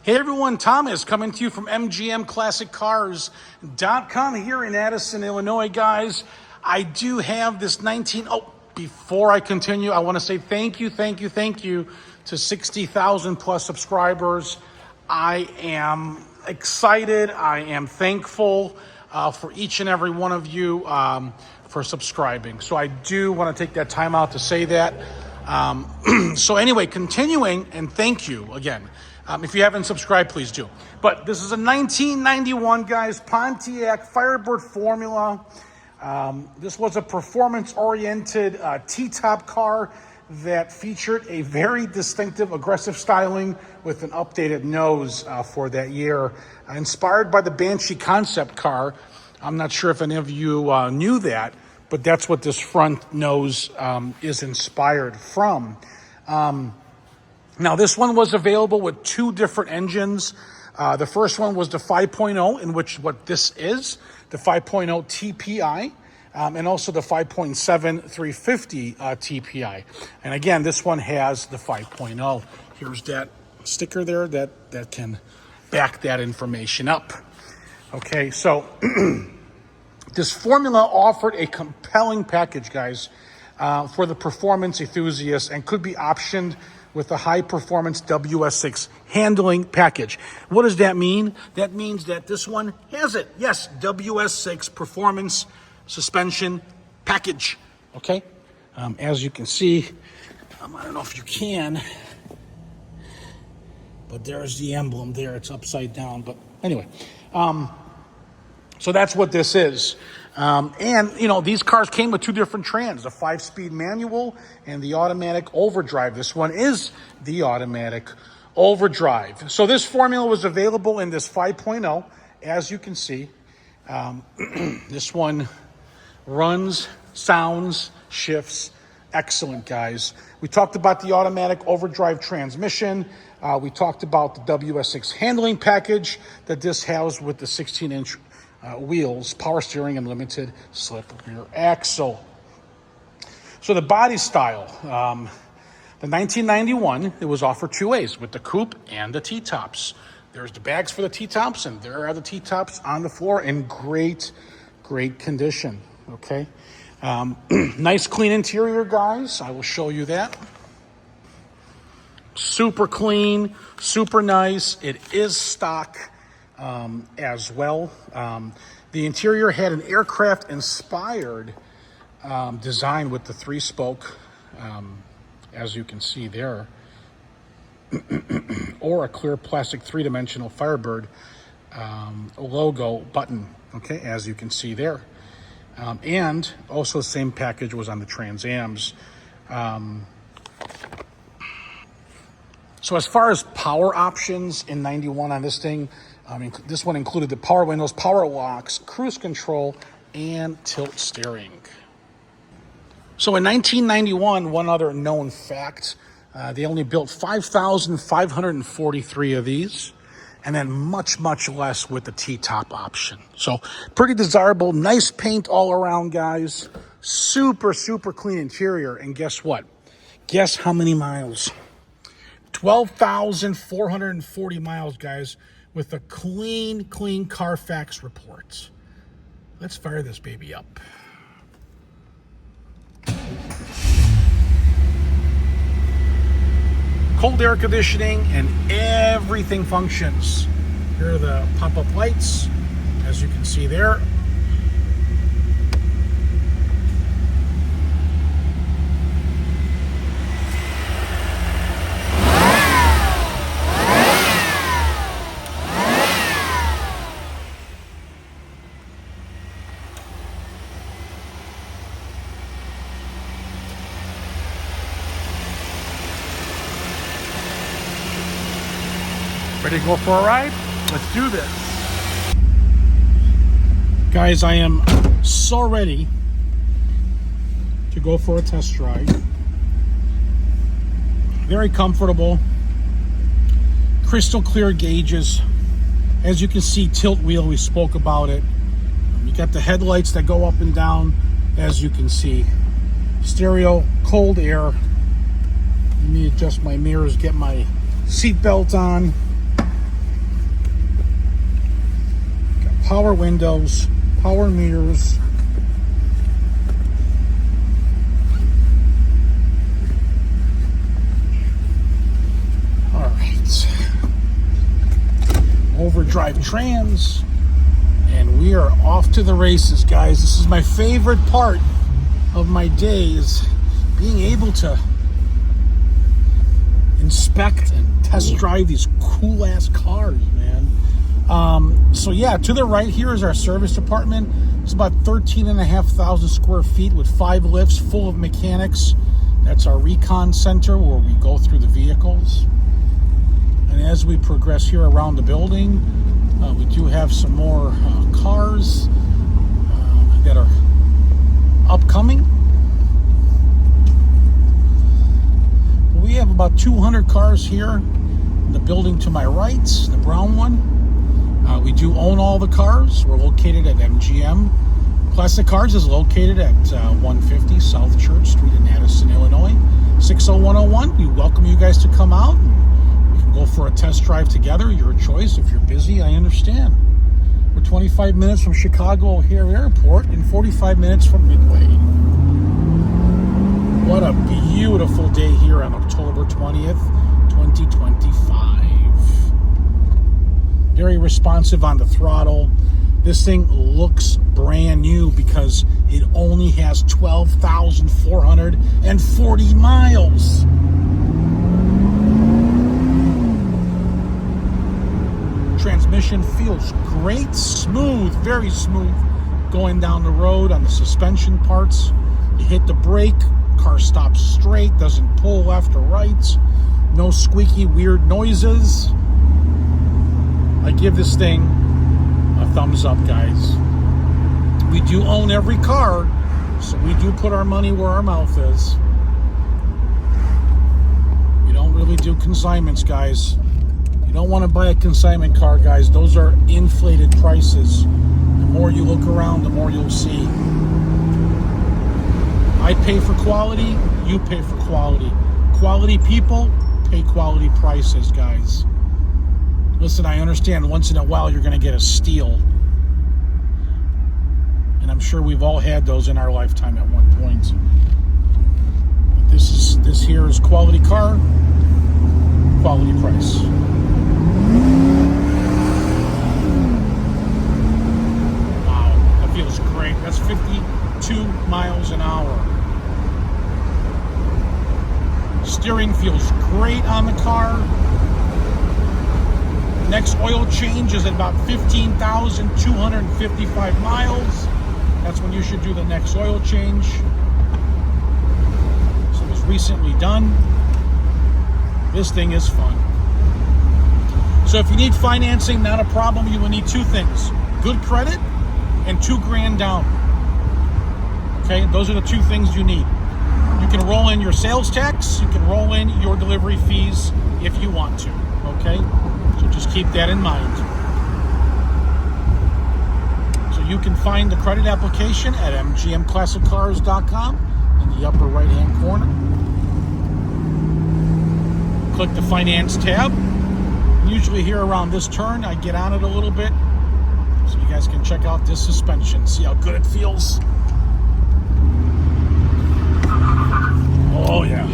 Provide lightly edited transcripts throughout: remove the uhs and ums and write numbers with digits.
Hey everyone, Thomas coming to you from MGM Classic Cars.com here in Addison, Illinois, guys. I do have this before I continue, I want to say thank you to 60,000 plus subscribers. I am excited. I am thankful for each and every one of you for subscribing. So I do want to take that time out to say that. So anyway, continuing, and thank you again. If you haven't subscribed, please do. But this is a 1991, guys, Pontiac Firebird Formula. This was a performance-oriented T-top car that featured a very distinctive, aggressive styling with an updated nose for that year. Inspired by the Banshee concept car. I'm not sure if any of you knew that, but that's what this front nose is inspired from. Now, this one was available with two different engines. The first one was the 5.0, in which what this is, the 5.0 TPI, and also the 5.7 350 TPI. And again, this one has the 5.0. Here's that sticker there that can back that information up. Okay, so this formula offered a compelling package, guys, for the performance enthusiasts and could be optioned with a high-performance WS6 handling package. What does that mean? That means that this one has it. Yes, WS6 performance suspension package. Okay? As you can see, I don't know if you can, but there's the emblem there. It's upside down. But anyway, so that's what this is. And, you know, these cars came with two different trans, the 5-speed manual and the automatic overdrive. This one is the automatic overdrive. So this formula was available in this 5.0, as you can see. This one runs, sounds, shifts. Excellent, guys. We talked about the automatic overdrive transmission. We talked about the WS6 handling package that this has with the 16-inch wheels, power steering, and limited slip rear axle. So the body style, the 1991, it was offered two ways, with the coupe and the T-tops. There's the bags for the T-tops, and there are the T-tops on the floor in great condition, okay? Nice clean interior, guys. I will show you that. Super clean, super nice. It is stock as well. The interior had an aircraft-inspired design with the 3-spoke, as you can see there, or a clear plastic 3-dimensional Firebird logo button, okay, as you can see there. And also the same package was on the Trans Ams. So as far as power options in 91 on this thing, I mean, this one included the power windows, power locks, cruise control, and tilt steering. So in 1991, one other known fact, they only built 5,543 of these, and then much less with the T-top option. So pretty desirable, nice paint all around, guys. Super clean interior, and guess what? Guess how many miles? 12,440 miles, guys, with a clean Carfax report. Let's fire this baby up. Cold air conditioning and everything functions. Here are the pop-up lights, as you can see there. Ready to go for a ride? Let's do this. Guys, I am so ready to go for a test drive. Very comfortable. Crystal clear gauges. As you can see, tilt wheel, we spoke about it. You got the headlights that go up and down, as you can see. Stereo, cold air. Let me adjust my mirrors, get my seatbelt on. power windows, power mirrors. All right. Overdrive trans. And we are off to the races, guys. This is my favorite part of my day, is being able to inspect and test drive these cool ass cars, man. So yeah, to the right here is our service department. It's about 13,500 square feet with 5 lifts full of mechanics. That's our recon center where we go through the vehicles. And as we progress here around the building, we do have some more cars that are upcoming. We have about 200 cars here in the building to my right, the brown one. We do own all the cars. We're located at MGM. Classic Cars is located at 150 South Church Street in Addison, Illinois, 60101. We welcome you guys to come out. We can go for a test drive together. Your choice. If you're busy, I understand. We're 25 minutes from Chicago O'Hare Airport and 45 minutes from Midway. What a beautiful day here on October 20th, 2025. Very responsive on the throttle. This thing looks brand new because it only has 12,440 miles. Transmission feels great, smooth, very smooth going down the road on the suspension parts. You hit the brake, car stops straight, doesn't pull left or right. No squeaky, weird noises. I give this thing a thumbs up, guys. We do own every car, so we do put our money where our mouth is. We don't really do consignments, guys. You don't want to buy a consignment car, guys. Those are inflated prices. The more you look around, the more you'll see. I pay for quality, you pay for quality. Quality people pay quality prices, guys. Listen, I understand once in a while you're going to get a steal. And I'm sure we've all had those in our lifetime at one point. But this here is quality car, quality price. Wow, that feels great. That's 52 miles an hour. Steering feels great on the car. Next oil change is at about 15,255 miles. That's when you should do the next oil change. So it was recently done. This thing is fun. So if you need financing, not a problem. You will need 2 things: good credit and $2,000 down. Okay, those are the 2 things you need. You can roll in your sales tax. You can roll in your delivery fees if you want to. Okay. So just keep that in mind. So you can find the credit application at mgmclassiccars.com in the upper right-hand corner. Click the Finance tab. Usually here around this turn, I get on it a little bit so you guys can check out this suspension, see how good it feels. Oh, yeah.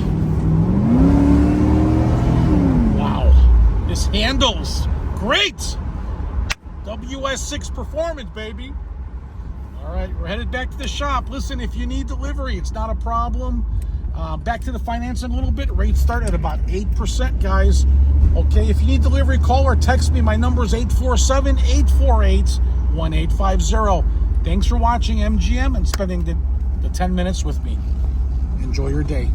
This handles great. WS6 performance, baby. All right, we're headed back to the shop. Listen, if you need delivery, it's not a problem. Back to the finance in a little bit. Rates start at about 8%, guys. Okay, if you need delivery, call or text me. My number is 847-848-1850. Thanks for watching MGM and spending the 10 minutes with me. Enjoy your day.